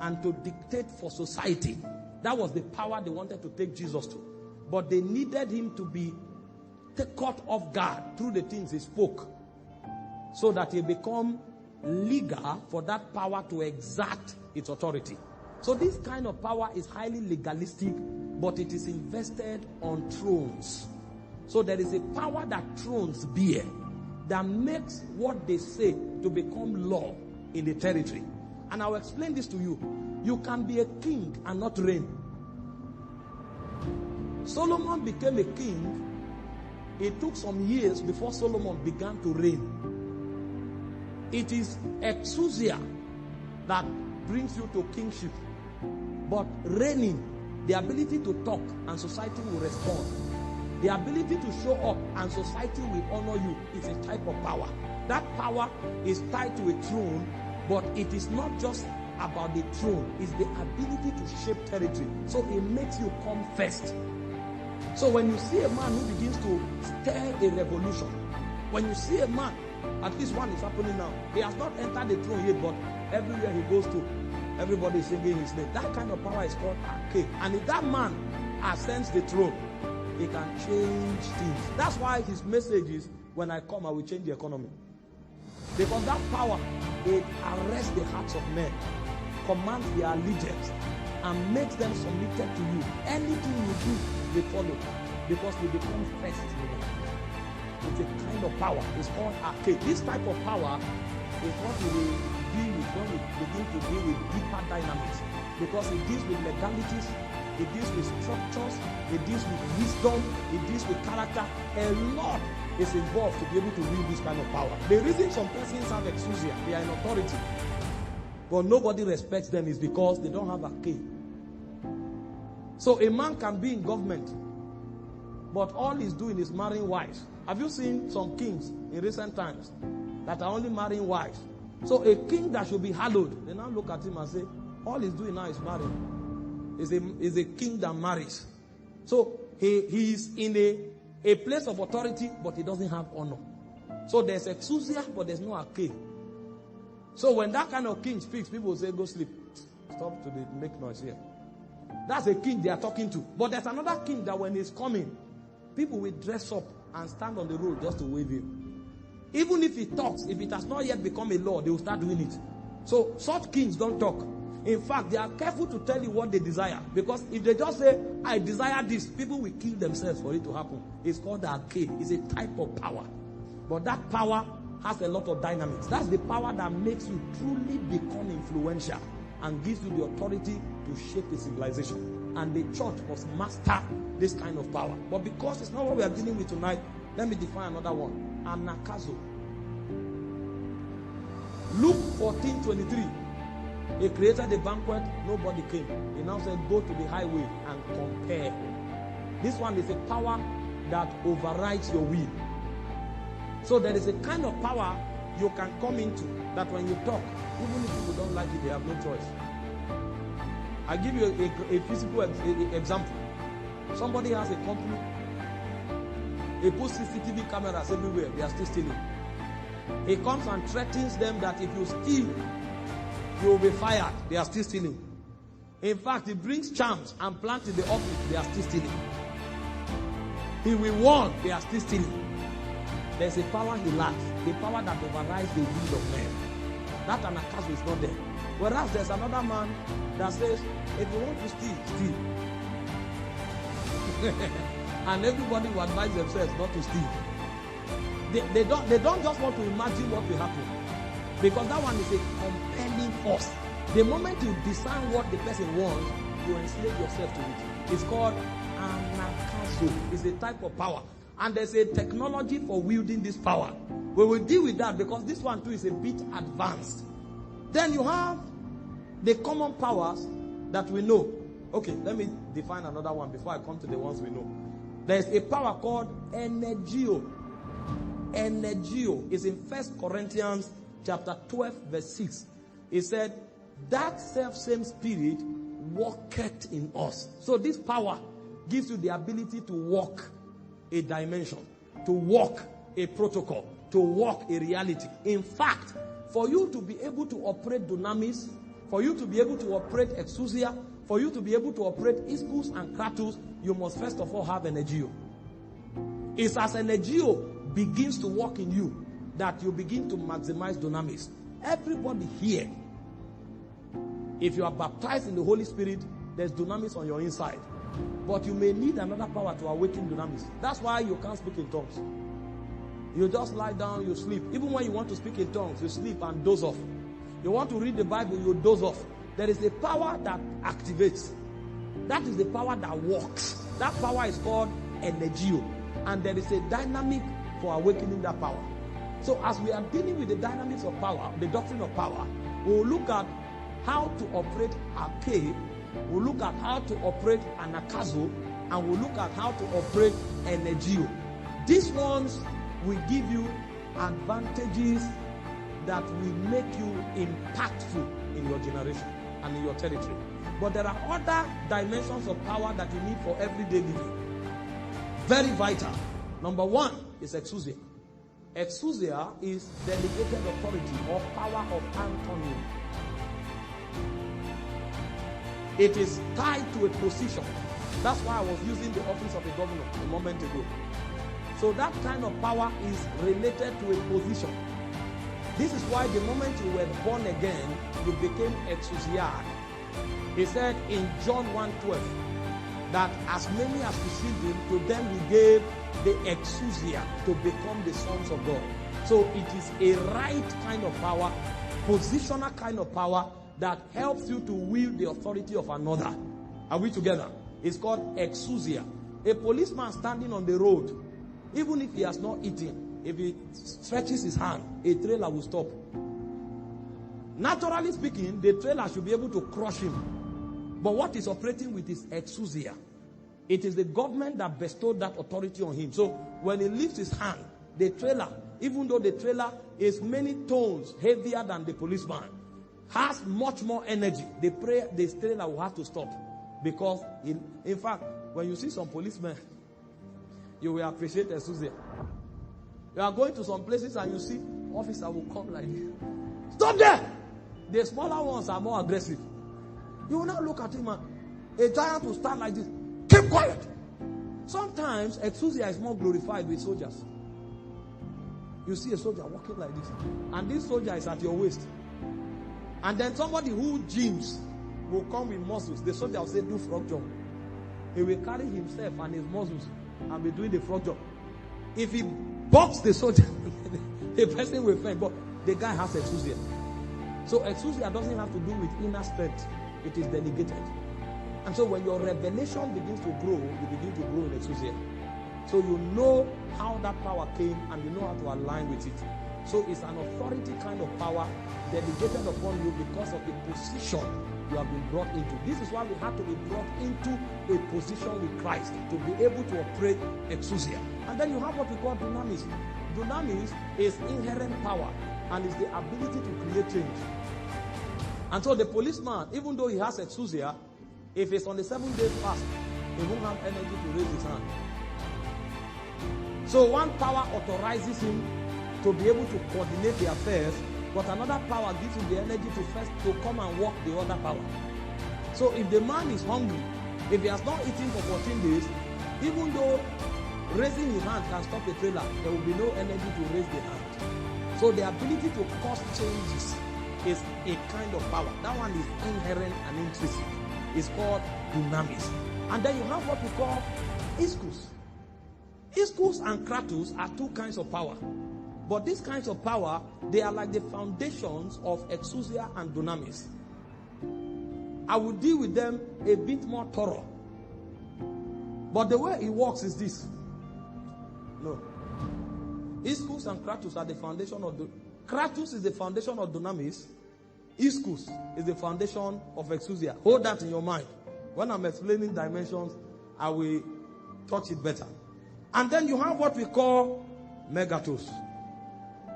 and to dictate for society. That was the power they wanted to take Jesus to. But they needed him to be caught off guard through the things he spoke, so that he become legal for that power to exert its authority. So this kind of power is highly legalistic, but it is invested on thrones. So there is a power that thrones bear that makes what they say to become law in the territory. And I'll explain this to you. You can be a king and not reign. Solomon became a king. It took some years before Solomon began to reign. It is exousia that brings you to kingship. But reigning, the ability to talk and society will respond. The ability to show up and society will honor you is a type of power. That power is tied to a throne, but it is not just about the throne. It's the ability to shape territory. So it makes you come first. So when you see a man who begins to stir a revolution, when you see a man, at least one is happening now. He has not entered the throne yet, but everywhere he goes to, everybody is singing his name. That kind of power is called arcade. And if that man ascends the throne, he can change things. That's why his message is, when I come, I will change the economy. Because that power, it arrests the hearts of men, commands their allegiance, and makes them submitted to you. Anything you do, they follow. Because they become first in life. It's a kind of power. It's called arcade. This type of power is what we will deal with when we begin to deal with deeper dynamics. Because it deals with legalities, it deals with structures, it deals with wisdom, it deals with character. A lot is involved to be able to wield this kind of power. The reason some persons have exousia, they are in authority, but nobody respects them, is because they don't have a key. So a man can be in government, but all he's doing is marrying wives. Have you seen some kings in recent times that are only marrying wives? So a king that should be hallowed, they now look at him and say, all he's doing now is marrying. Is a king that marries. So he is in a place of authority, but he doesn't have honor. So there's exousia, but there's no arcade. So when that kind of king speaks, people will say, go sleep. Stop to make noise here. That's a king they are talking to. But there's another king that when he's coming, people will dress up and stand on the road just to wave him. Even if he talks, if it has not yet become a law, they will start doing it. So such kings don't talk. In fact, they are careful to tell you what they desire. Because if they just say, I desire this, people will kill themselves for it to happen. It's called the arcade. It's a type of power. But that power has a lot of dynamics. That's the power that makes you truly become influential and gives you the authority to shape a civilization. And the church must master this kind of power. But because it's not what we are dealing with tonight, let me define another one. Anakazo. Luke 14:23. He created a banquet, nobody came. He now said, go to the highway and compare. This one is a power that overrides your will. So there is a kind of power you can come into that when you talk, even if people don't like it, they have no choice. I give you a physical example. Somebody has a company. He puts CCTV cameras everywhere. They are still stealing. He comes and threatens them that if you steal, you will be fired. They are still stealing. In fact, he brings charms and plants in the office. They are still stealing. He will warn. They are still stealing. There's a power he lacks. The power that overrides the will of men. That anakazo is not there. Whereas there's another man that says, if you want to steal, steal. And everybody will advise themselves not to steal. They don't just want to imagine what will happen. Because that one is a compelling force. The moment you discern what the person wants, you enslave yourself to it. It's called anakazo. It's a type of power. And there's a technology for wielding this power. We will deal with that because this one too is a bit advanced. Then you have the common powers that we know. Okay, let me define another one before I come to the ones we know. There's a power called energio. Energio is in 1 Corinthians chapter 12 verse 6. It said, that self-same spirit walketh in us. So this power gives you the ability to walk a dimension, to walk a protocol, to walk a reality. In fact, for you to be able to operate dunamis, For you to be able to operate exousia, for you to be able to operate ischus and kratos, you must first of all have energio. It's as energio begins to work in you that you begin to maximize dunamis. Everybody here, if you are baptized in the Holy Spirit, there's dunamis on your inside. But you may need another power to awaken dunamis. That's why you can't speak in tongues. You just lie down, you sleep. Even when you want to speak in tongues, you sleep and doze off. You want to read the Bible, you doze off. There is a power that activates. That is the power that works. That power is called energio. And there is a dynamic for awakening that power. So as we are dealing with the dynamics of power, the doctrine of power, we will look at how to operate arche, we'll look at how to operate anakazo, and we'll look at how to operate energio. These ones will give you advantages that will make you impactful in your generation and in your territory. But there are other dimensions of power that you need for everyday living. Very vital. Number one is exousia. Exousia is delegated authority or power of Antonio. It is tied to a position. That's why I was using the office of a governor a moment ago. So that kind of power is related to a position. This is why the moment you were born again, you became exousiad. He said in John 1:12 that as many as received him, to them he gave the exousia to become the sons of God. So it is a right kind of power, positional kind of power that helps you to wield the authority of another. Are we together? It's called exousia. A policeman standing on the road, even if he has not eaten, if he stretches his hand, a trailer will stop. Naturally speaking, the trailer should be able to crush him. But what is operating with is exousia. It is the government that bestowed that authority on him. So when he lifts his hand, the trailer, even though the trailer is many tons heavier than the policeman, has much more energy, the trailer will have to stop. Because, in fact, when you see some policemen, you will appreciate exousia. You are going to some places and you see officer will come like this. Stop there! The smaller ones are more aggressive. You will not look at him and a giant will stand like this. Keep quiet! Sometimes exousia is more glorified with soldiers. You see a soldier walking like this, and this soldier is at your waist. And then somebody who gyms will come with muscles. The soldier will say, do frog jump. He will carry himself and his muscles and be doing the frog jump. If he boxes the soldier, the person will faint. But the guy has exousia. So exousia doesn't have to do with inner strength. It is delegated. And so when your revelation begins to grow, you begin to grow in exousia. So you know how that power came and you know how to align with it. So it's an authority kind of power delegated upon you because of the position you have been brought into. This is why we have to be brought into a position with Christ to be able to operate exousia. And then you have what we call dunamis. Dunamis is inherent power and is the ability to create change. And so the policeman, even though he has exousia, if it's on the 7-day fast, he won't have energy to raise his hand. So one power authorizes him to be able to coordinate the affairs, but another power gives him the energy to come and work the other power. So if the man is hungry, if he has not eaten for 14 days, even though raising his hand can stop the trailer, there will be no energy to raise the hand. So the ability to cause changes is a kind of power. That one is inherent and intrinsic. It's called dunamis. And then you have what we call ischus. Ischus and kratos are two kinds of power. But these kinds of power, they are like the foundations of exousia and dunamis. I will deal with them a bit more thorough. But the way it works is this. No. Ischus and kratos are the foundation of kratos is the foundation of dunamis. Ischus is the foundation of exousia. Hold that in your mind. When I'm explaining dimensions, I will touch it better. And then you have what we call megatos.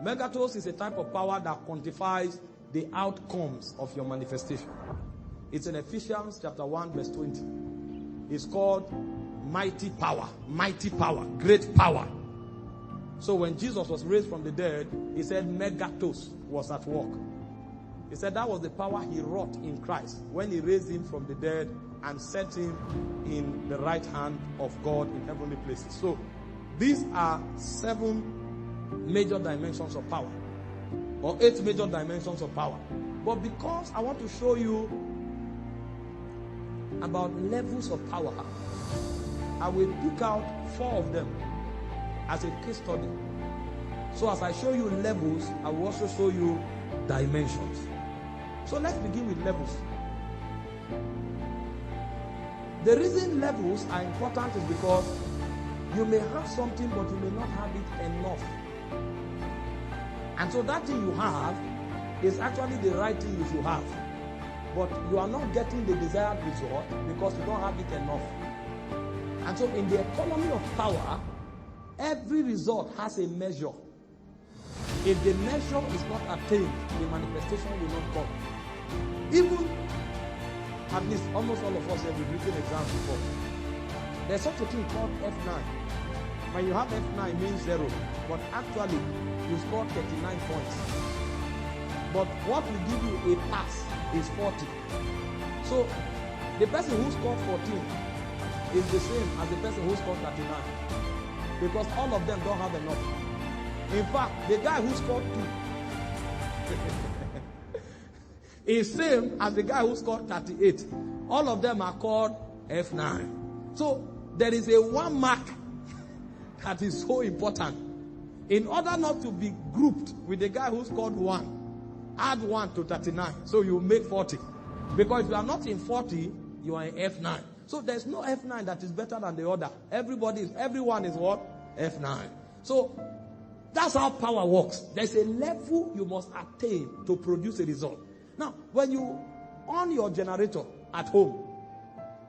Megatos is a type of power that quantifies the outcomes of your manifestation. It's in Ephesians chapter 1 verse 20. It's called mighty power, great power. So when Jesus was raised from the dead, he said megatos was at work. He said that was the power he wrought in Christ when he raised him from the dead and set him in the right hand of God in heavenly places. So these are 7 major dimensions of power, or 8 major dimensions of power. But because I want to show you about levels of power, I will pick out 4 of them as a case study. So as I show you levels, I will also show you dimensions. So let's begin with levels. The reason levels are important is because you may have something, but you may not have it enough. And so that thing you have is actually the right thing you should have. But you are not getting the desired result because you don't have it enough. And so in the economy of power, every result has a measure. If the measure is not attained, the manifestation will not come. Even, at least almost all of us have written exams before. There's such a thing called F9. When you have F9, it means 0. But actually, you score 39 points. But what will give you a pass is 40. So, the person who scored 14 is the same as the person who scored 39. Because all of them don't have enough. In fact, the guy who scored 2 is same as the guy who scored 38. All of them are called F9. So, there is a 1 mark that is so important. In order not to be grouped with the guy who scored 1, add 1 to 39. So you make 40. Because if you are not in 40, you are in F9. So there's no F9 that is better than the other. Everyone is what? F9. So that's how power works. There's a level you must attain to produce a result. Now, when you on your generator at home,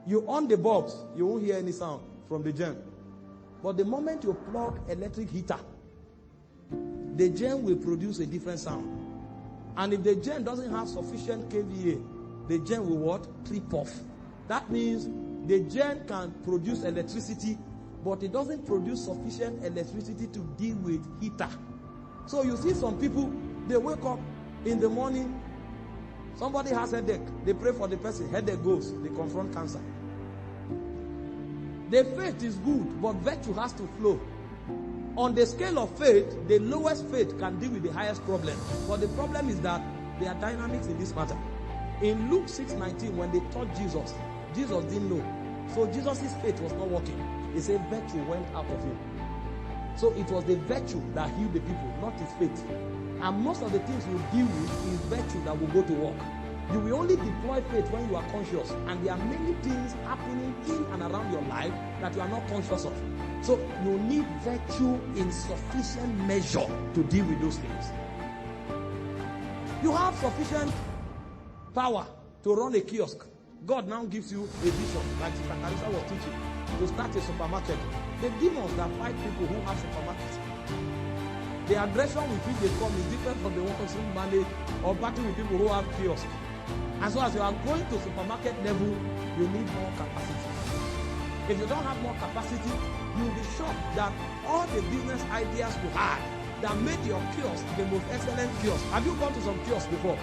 you on the bulbs, you won't hear any sound from the gen. But the moment you plug electric heater, the gen will produce a different sound. And if the gen doesn't have sufficient kVA, the gen will what? Trip off. That means the gen can produce electricity, but it doesn't produce sufficient electricity to deal with heater. So you see some people, they wake up in the morning, somebody has a headache, they pray for the person, headache goes, they confront cancer. The faith is good, but virtue has to flow. On the scale of faith, the lowest faith can deal with the highest problem. But the problem is that there are dynamics in this matter. In Luke 6:19, when they taught Jesus, Jesus didn't know. So Jesus' faith was not working. He said virtue went out of him. So it was the virtue that healed the people, not his faith. And most of the things you deal with is virtue that will go to work. You will only deploy faith when you are conscious. And there are many things happening in and around your life that you are not conscious of. So you need virtue in sufficient measure to deal with those things. You have sufficient power to run a kiosk. God now gives you a vision, like Sister Carissa was teaching, to start a supermarket. The demons that fight people who have supermarkets, the aggression with which they come is different from the ones who manage or battle with people who have kiosks. And so as you are going to supermarket level, you need more capacity. If you don't have more capacity, you'll be shocked that all the business ideas you had that made your kiosk the most excellent kiosk. Have you gone to some kiosks before?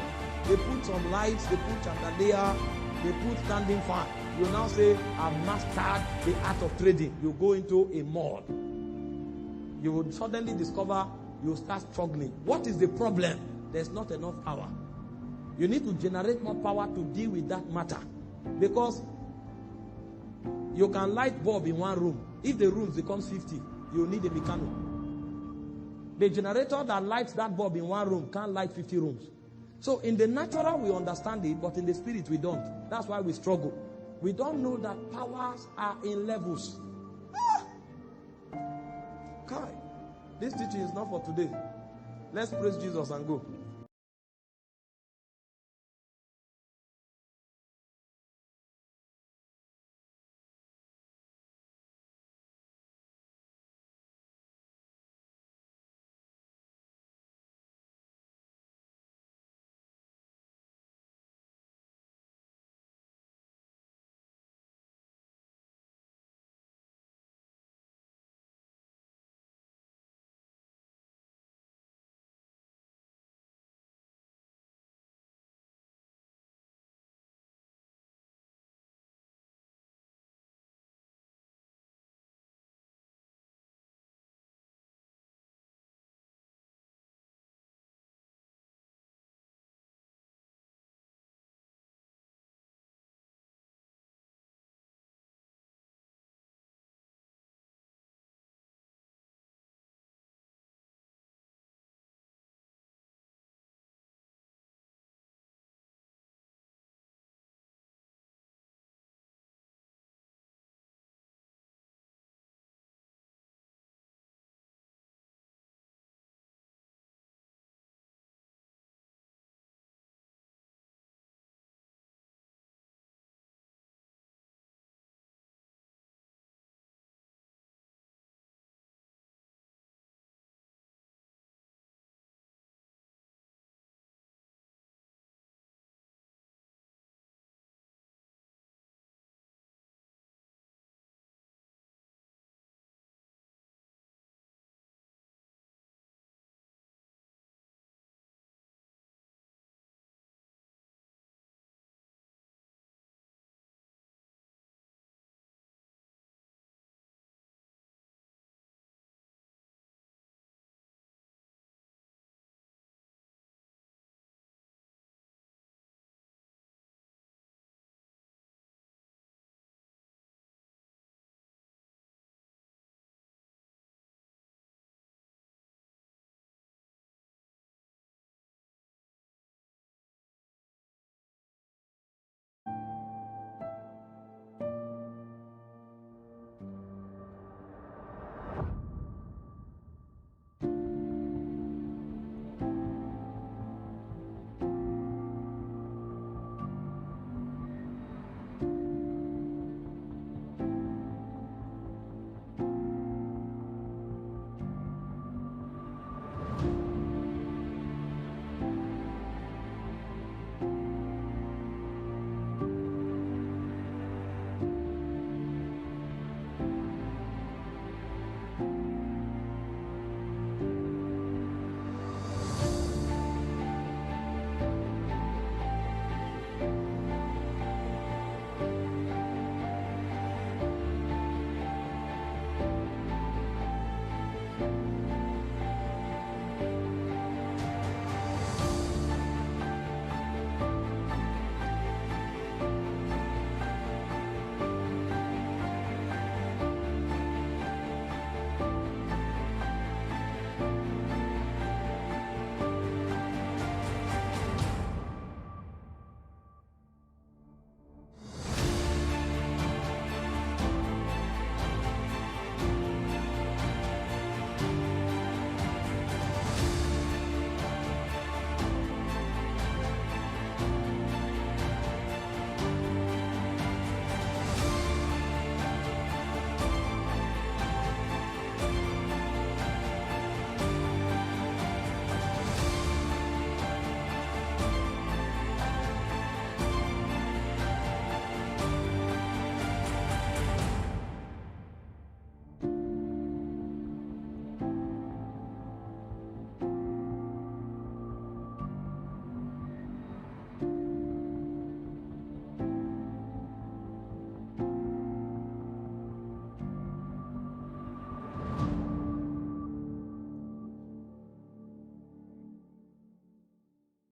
They put some lights, they put chandelier, they put standing fan. You now say, I've mastered the art of trading. You go into a mall. You will suddenly discover you start struggling. What is the problem? There's not enough power. You need to generate more power to deal with that matter. Because you can light bulb in one room. If the rooms becomes 50, you need a mechanic. The generator that lights that bulb in one room can't light 50 rooms. So in the natural we understand it, but in the spirit we don't. That's why we struggle. We don't know that powers are in levels. Kai, this teaching is not for today. Let's praise Jesus and go.